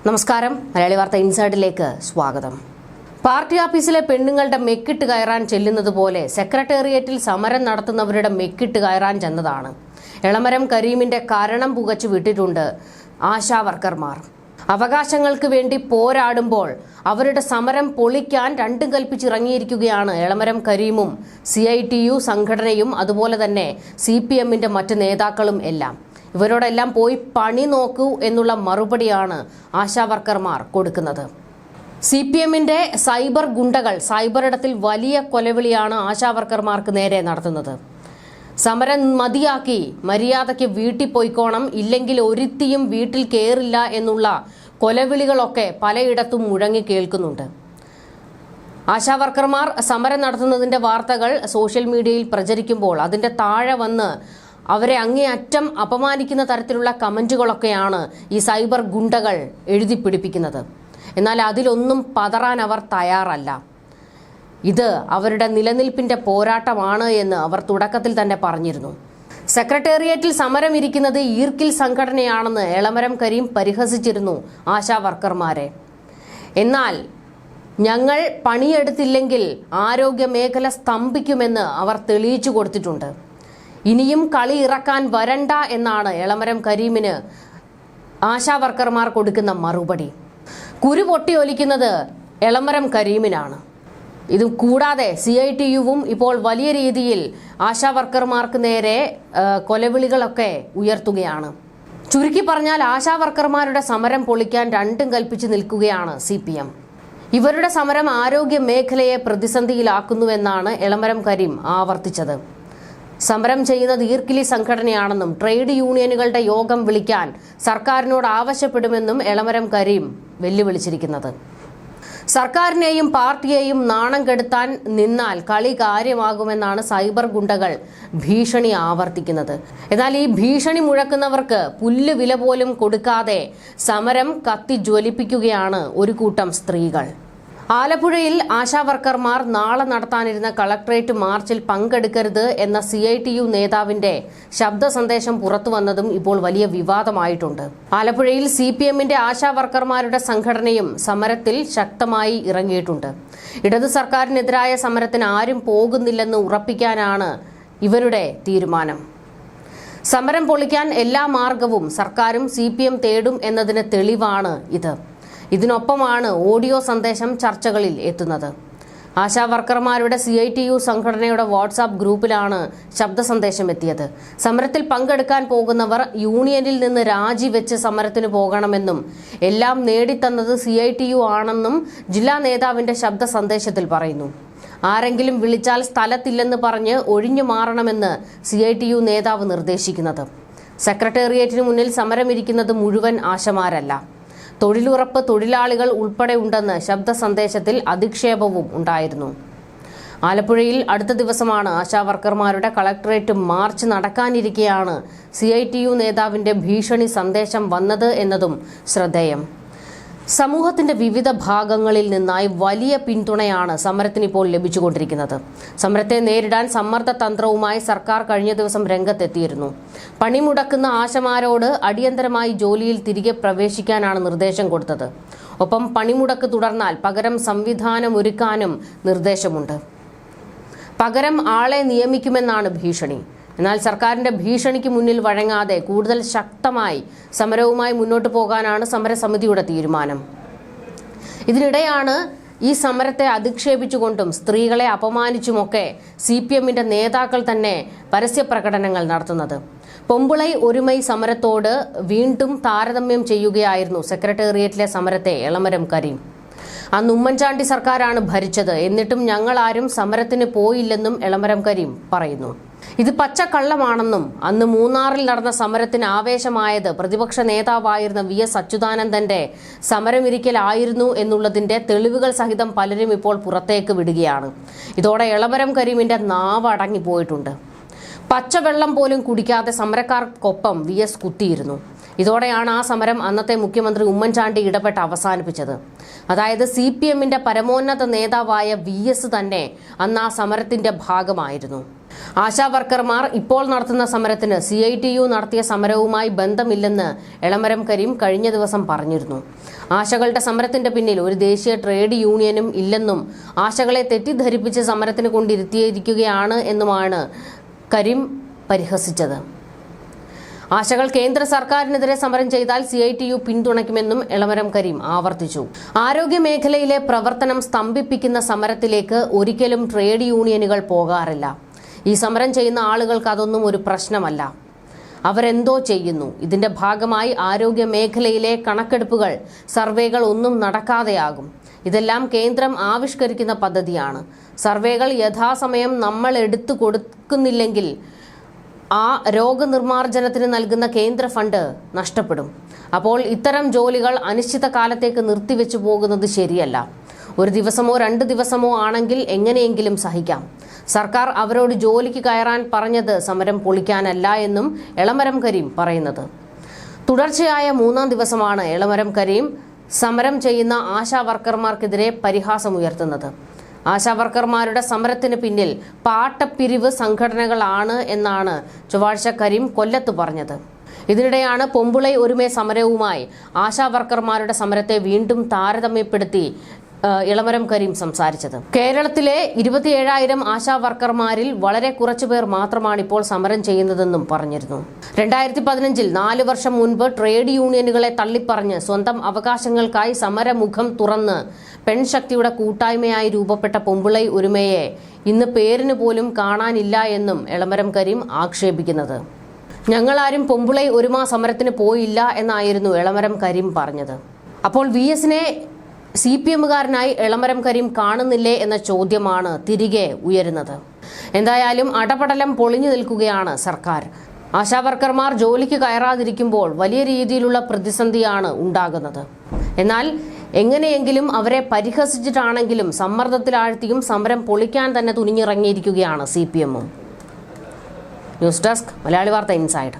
നമസ്കാരം, മലയാളി വാർത്ത ഇൻസൈഡിലേക്ക് സ്വാഗതം. പാർട്ടി ഓഫീസിലെ പെണ്ണുങ്ങളുടെ മെക്കിട്ട് കയറാൻ ചെല്ലുന്നത് പോലെ സെക്രട്ടേറിയറ്റിൽ സമരം നടത്തുന്നവരുടെ മെക്കിട്ട് കയറാൻ ചെന്നതാണ്. എളമരം കരീമിന്റെ കാരണം പുകച്ചു വിട്ടിട്ടുണ്ട് ആശാ വർക്കർമാർ. അവകാശങ്ങൾക്ക് വേണ്ടി പോരാടുമ്പോൾ അവരുടെ സമരം പൊളിക്കാൻ രണ്ടും കൽപ്പിച്ചിറങ്ങിയിരിക്കുകയാണ് എളമരം കരീമും CITU സംഘടനയും അതുപോലെ തന്നെ CPMന്റെ മറ്റ് നേതാക്കളും എല്ലാം. ഇവരോടെല്ലാം പോയി പണി നോക്കൂ എന്നുള്ള മറുപടിയാണ് ആശാ വർക്കർമാർ കൊടുക്കുന്നത്. CPMന്റെ സൈബർ ഗുണ്ടകൾ സൈബറിടത്തിൽ വലിയ കൊലവിളിയാണ് ആശാ വർക്കർമാർക്ക് നേരെ നടത്തുന്നത്. സമരം മതിയാക്കി മര്യാദയ്ക്ക് വീട്ടിൽ പോയിക്കോണം, ഇല്ലെങ്കിൽ ഒരുത്തിയും വീട്ടിൽ കയറില്ല എന്നുള്ള കൊലവിളികളൊക്കെ പലയിടത്തും മുഴങ്ങി കേൾക്കുന്നുണ്ട്. ആശാ വർക്കർമാർ സമരം നടത്തുന്നതിന്റെ വാർത്തകൾ സോഷ്യൽ മീഡിയയിൽ പ്രചരിക്കുമ്പോൾ അതിന്റെ താഴെ വന്ന് അവരെ അങ്ങേയറ്റം അപമാനിക്കുന്ന തരത്തിലുള്ള കമന്റുകളൊക്കെയാണ് ഈ സൈബർ ഗുണ്ടകൾ എഴുതി പിടിപ്പിക്കുന്നത്. എന്നാൽ അതിലൊന്നും പതറാൻ അവർ തയ്യാറല്ല. ഇത് അവരുടെ നിലനിൽപ്പിന്റെ പോരാട്ടമാണ് എന്ന് അവർ തുടക്കത്തിൽ തന്നെ പറഞ്ഞിരുന്നു. സെക്രട്ടേറിയറ്റിൽ സമരം ഇരിക്കുന്നത് ഈർക്കിൽ സംഘടനയാണെന്ന് എളമരം കരീം പരിഹസിച്ചിരുന്നു ആശാ വർക്കർമാരെ. എന്നാൽ ഞങ്ങൾ പണിയെടുത്തില്ലെങ്കിൽ ആരോഗ്യ മേഖല സ്തംഭിക്കുമെന്ന് അവർ തെളിയിച്ചു കൊടുത്തിട്ടുണ്ട്. ഇനിയും കളി ഇറക്കാൻ വരണ്ട എന്നാണ് എളമരം കരീമിന് ആശാ വർക്കർമാർ കൊടുക്കുന്ന മറുപടി. കുരു പൊട്ടിയൊലിക്കുന്നത് എളമരം കരീമിനാണ്. ഇത് കൂടാതെ CITUവും ഇപ്പോൾ വലിയ രീതിയിൽ ആശാ വർക്കർമാർക്ക് നേരെ കൊലവിളികളൊക്കെ ഉയർത്തുകയാണ്. ചുരുക്കി പറഞ്ഞാൽ ആശാ വർക്കർമാരുടെ സമരം പൊളിക്കാൻ രണ്ടും കൽപ്പിച്ച് നിൽക്കുകയാണ് CPM. ഇവരുടെ സമരം ആരോഗ്യ മേഖലയെ പ്രതിസന്ധിയിലാക്കുന്നുവെന്നാണ് എളമരം കരീം ആവർത്തിച്ചത്. സമരം ചെയ്യുന്നത് ഈർക്കിലി സംഘടനയാണെന്നും ട്രേഡ് യൂണിയനുകളുടെ യോഗം വിളിക്കാൻ സർക്കാരിനോട് ആവശ്യപ്പെടുമെന്നും എളമരം കരീം വെല്ലുവിളിച്ചിരിക്കുന്നത്. സർക്കാരിനെയും പാർട്ടിയെയും നാണം കെടുത്താൻ നിന്നാൽ കളി കാര്യമാകുമെന്നാണ് സൈബർ ഗുണ്ടകൾ ഭീഷണി ആവർത്തിക്കുന്നത്. എന്നാൽ ഈ ഭീഷണി മുഴക്കുന്നവർക്ക് പുല്ല് വില പോലും കൊടുക്കാതെ സമരം കത്തി ജ്വലിപ്പിക്കുകയാണ് ഒരു കൂട്ടം സ്ത്രീകൾ. ആലപ്പുഴയിൽ ആശാ വർക്കർമാർ നാളെ നടത്താനിരുന്ന കളക്ടറേറ്റ് മാർച്ചിൽ പങ്കെടുക്കരുത് എന്ന CITU നേതാവിന്റെ ശബ്ദ സന്ദേശം പുറത്തുവന്നതും ഇപ്പോൾ വലിയ വിവാദമായിട്ടുണ്ട്. ആലപ്പുഴയിൽ CPMന്റെ ആശാ വർക്കർമാരുടെ സംഘടനയും സമരത്തിൽ ശക്തമായി ഇറങ്ങിയിട്ടുണ്ട്. ഇടതു സർക്കാരിനെതിരായ സമരത്തിന് ആരും പോകുന്നില്ലെന്ന് ഉറപ്പിക്കാനാണ് ഇവരുടെ തീരുമാനം. സമരം പൊളിക്കാൻ എല്ലാ മാർഗവും സർക്കാരും CPM തേടും എന്നതിന് തെളിവാണ് ഇത്. ഇതിനൊപ്പമാണ് ഓഡിയോ സന്ദേശം ചർച്ചകളിൽ എത്തുന്നത്. ആശാ വർക്കർമാരുടെ CITU സംഘടനയുടെ വാട്സാപ്പ് ഗ്രൂപ്പിലാണ് ശബ്ദ സന്ദേശം എത്തിയത്. സമരത്തിൽ പങ്കെടുക്കാൻ പോകുന്നവർ യൂണിയനിൽ നിന്ന് രാജിവെച്ച് സമരത്തിന് പോകണമെന്നും എല്ലാം നേടിത്തന്നത് CITU ആണെന്നും ജില്ലാ നേതാവിന്റെ ശബ്ദ സന്ദേശത്തിൽ പറയുന്നു. ആരെങ്കിലും വിളിച്ചാൽ സ്ഥലത്തില്ലെന്ന് പറഞ്ഞ് ഒഴിഞ്ഞു മാറണമെന്ന് CITU നേതാവ് നിർദ്ദേശിക്കുന്നത്. സെക്രട്ടേറിയറ്റിന് മുന്നിൽ സമരമിരിക്കുന്നത് മുഴുവൻ ആശമാരല്ല, തൊഴിലുറപ്പ് തൊഴിലാളികൾ ഉൾപ്പെടെ ഉണ്ടെന്ന് ശബ്ദ സന്ദേശത്തിൽ അധിക്ഷേപവും ഉണ്ടായിരുന്നു. ആലപ്പുഴയിൽ അടുത്ത ദിവസമാണ് ആശാ വർക്കർമാരുടെ കളക്ടറേറ്റ് മാർച്ച് നടക്കാനിരിക്കെയാണ് CITU നേതാവിന്റെ ഭീഷണി സന്ദേശം വന്നത് എന്നതും ശ്രദ്ധേയം. സമൂഹത്തിന്റെ വിവിധ ഭാഗങ്ങളിൽ നിന്നായി വലിയ പിന്തുണയാണ് സമരത്തിന് ഇപ്പോൾ ലഭിച്ചുകൊണ്ടിരിക്കുന്നത്. സമരത്തെ നേരിടാൻ സമ്മർദ്ദ തന്ത്രവുമായി സർക്കാർ കഴിഞ്ഞ ദിവസം രംഗത്തെത്തിയിരുന്നു. പണിമുടക്കുന്ന ആശമാരോട് അടിയന്തരമായി ജോലിയിൽ തിരികെ പ്രവേശിക്കാനാണ് നിർദ്ദേശം കൊടുത്തത്. ഒപ്പം പണിമുടക്ക് തുടർന്നാൽ പകരം സംവിധാനമൊരുക്കാനും നിർദ്ദേശമുണ്ട്. പകരം ആളെ നിയമിക്കുമെന്നാണ് ഭീഷണി. എന്നാൽ സർക്കാരിന്റെ ഭീഷണിക്ക് മുന്നിൽ വഴങ്ങാതെ കൂടുതൽ ശക്തമായി സമരവുമായി മുന്നോട്ട് പോകാനാണ് സമരസമിതിയുടെ തീരുമാനം. ഇതിനിടെയാണ് ഈ സമരത്തെ അധിക്ഷേപിച്ചുകൊണ്ടും സ്ത്രീകളെ അപമാനിച്ചുമൊക്കെ CPMന്റെ നേതാക്കൾ തന്നെ പരസ്യ പ്രകടനങ്ങൾ നടത്തുന്നത്. പൊമ്പുളൈ ഒരുമൈ സമരത്തോട് വീണ്ടും താരതമ്യം ചെയ്യുകയായിരുന്നു സെക്രട്ടേറിയറ്റിലെ സമരത്തെ എളമരം കരീം. അന്ന് ഉമ്മൻചാണ്ടി സർക്കാരാണ് ഭരിച്ചത്, എന്നിട്ടും ഞങ്ങൾ ആരും സമരത്തിന് പോയില്ലെന്നും എളമരം കരീം പറയുന്നു. ഇത് പച്ചക്കള്ളമാണെന്നും അന്ന് മൂന്നാറിൽ നടന്ന സമരത്തിന് ആവേശമായത് പ്രതിപക്ഷ നേതാവായിരുന്ന VS അച്യുതാനന്ദന്റെ സമരമിരിക്കലായിരുന്നു എന്നുള്ളതിന്റെ തെളിവുകൾ സഹിതം പലരും ഇപ്പോൾ പുറത്തേക്ക് വിടുകയാണ്. ഇതോടെ എളമരം കരീമിന്റെ നാവ് അടങ്ങിപ്പോയിട്ടുണ്ട്. പച്ചവെള്ളം പോലും കുടിക്കാതെ സമരക്കാർക്കൊപ്പം VS കുത്തിയിരുന്നു. ഇതോടെയാണ് ആ സമരം അന്നത്തെ മുഖ്യമന്ത്രി ഉമ്മൻചാണ്ടി ഇടപെട്ട് അവസാനിപ്പിച്ചത്. അതായത് CPMന്റെ പരമോന്നത നേതാവായ VS തന്നെ അന്ന് ആ സമരത്തിന്റെ ഭാഗമായിരുന്നു. ആശാ വർക്കർമാർ ഇപ്പോൾ നടത്തുന്ന സമരത്തിന് CITU നടത്തിയ സമരവുമായി ബന്ധമില്ലെന്ന് എളമരം കരീം കഴിഞ്ഞ ദിവസം പറഞ്ഞിരുന്നു. ആശകളുടെ സമരത്തിന്റെ പിന്നിൽ ഒരു ദേശീയ ട്രേഡ് യൂണിയനും ഇല്ലെന്നും ആശകളെ തെറ്റിദ്ധരിപ്പിച്ച് സമരത്തിന് കൊണ്ടിരുത്തിയിരിക്കുകയാണ് എന്നുമാണ് കരീം പരിഹസിച്ചത്. ആശകൾ കേന്ദ്ര സർക്കാരിനെതിരെ സമരം ചെയ്താൽ CITU പിന്തുണയ്ക്കുമെന്നും എളമരം കരീം ആവർത്തിച്ചു. ആരോഗ്യ മേഖലയിലെ പ്രവർത്തനം സ്തംഭിപ്പിക്കുന്ന സമരത്തിലേക്ക് ഒരിക്കലും ട്രേഡ് യൂണിയനുകൾ പോകാറില്ല. ഈ സമരം ചെയ്യുന്ന ആളുകൾക്ക് അതൊന്നും ഒരു പ്രശ്നമല്ല. അവരെന്തോ ചെയ്യുന്നു. ഇതിന്റെ ഭാഗമായി ആരോഗ്യ മേഖലയിലെ കണക്കെടുപ്പുകൾ, സർവേകൾ ഒന്നും നടക്കാതെയാകും. ഇതെല്ലാം കേന്ദ്രം ആവിഷ്കരിക്കുന്ന പദ്ധതിയാണ്. സർവേകൾ യഥാസമയം നമ്മൾ എടുത്തു കൊടുക്കുന്നില്ലെങ്കിൽ ആ രോഗനിർമ്മാർജ്ജനത്തിന് നൽകുന്ന കേന്ദ്ര ഫണ്ട് നഷ്ടപ്പെടും. അപ്പോൾ ഇത്തരം ജോലികൾ അനിശ്ചിത കാലത്തേക്ക് നിർത്തിവെച്ചു പോകുന്നത് ശരിയല്ല. ഒരു ദിവസമോ 2 ദിവസമോ ആണെങ്കിൽ എങ്ങനെയെങ്കിലും സഹിക്കാം. സർക്കാർ അവരോട് ജോലിക്ക് കയറാൻ പറഞ്ഞത് സമരം പൊളിക്കാനല്ല എന്നും എളമരം കരീം പറയുന്നത്. തുടർച്ചയായ 3-ാം ദിവസമാണ് എളമരം കരീം സമരം ചെയ്യുന്ന ആശാ വർക്കർമാർക്കെതിരെ പരിഹാസമുയർത്തുന്നത്. ആശാ വർക്കർമാരുടെ സമരത്തിന് പിന്നിൽ പാട്ടപ്പിരിവ് സംഘടനകളാണ് എന്നാണ് ചൊവ്വാഴ്ച കരീം കൊല്ലത്ത് പറഞ്ഞത്. ഇതിനിടെയാണ് പൊമ്പുളൈ ഒരുമേ സമരവുമായി ആശാ വർക്കർമാരുടെ സമരത്തെ വീണ്ടും താരതമ്യപ്പെടുത്തി എളമരം കരീം സംസാരിച്ചത്. കേരളത്തിലെ 27,000 ആശാ വർക്കർമാരിൽ വളരെ കുറച്ചുപേർ മാത്രമാണ് ഇപ്പോൾ സമരം ചെയ്യുന്നതെന്നും പറഞ്ഞിരുന്നു. 2015-ൽ 4 വർഷം മുൻപ് ട്രേഡ് യൂണിയനുകളെ തള്ളിപ്പറഞ്ഞ് സ്വന്തം അവകാശങ്ങൾക്കായി സമരമുഖം തുറന്ന് പെൺശക്തിയുടെ കൂട്ടായ്മയായി രൂപപ്പെട്ട പൊമ്പുളൈ ഒരുമയെ ഇന്ന് പേരിന് പോലും കാണാനില്ല എന്നും എളമരം കരീം ആക്ഷേപിക്കുന്നത്. ഞങ്ങളാരും പൊമ്പുളൈ ഒരുമ സമരത്തിന് പോയില്ല എന്നായിരുന്നു എളമരം കരീം പറഞ്ഞത്. അപ്പോൾ VS-നെ CPM-കാരനായി എളമരം കരീം കാണുന്നില്ലേ എന്ന ചോദ്യമാണ് തിരികെ ഉയരുന്നത്. എന്തായാലും അടപടലം പൊളിഞ്ഞു നിൽക്കുകയാണ് സർക്കാർ. ആശാവർക്കർമാർ ജോലിക്ക് കയറാതിരിക്കുമ്പോൾ വലിയ രീതിയിലുള്ള പ്രതിസന്ധിയാണ് ഉണ്ടാകുന്നത്. എന്നാൽ എങ്ങനെയെങ്കിലും അവരെ പരിഹസിച്ചിട്ടാണെങ്കിലും സമ്മർദ്ദത്തിലാഴ്ത്തിയും സമരം പൊളിക്കാൻ തന്നെ തുനിഞ്ഞിറങ്ങിയിരിക്കുകയാണ് CPM-ഉം. ന്യൂസ് ഡെസ്ക് മലയാളി വാർത്ത ഇൻസൈഡ്.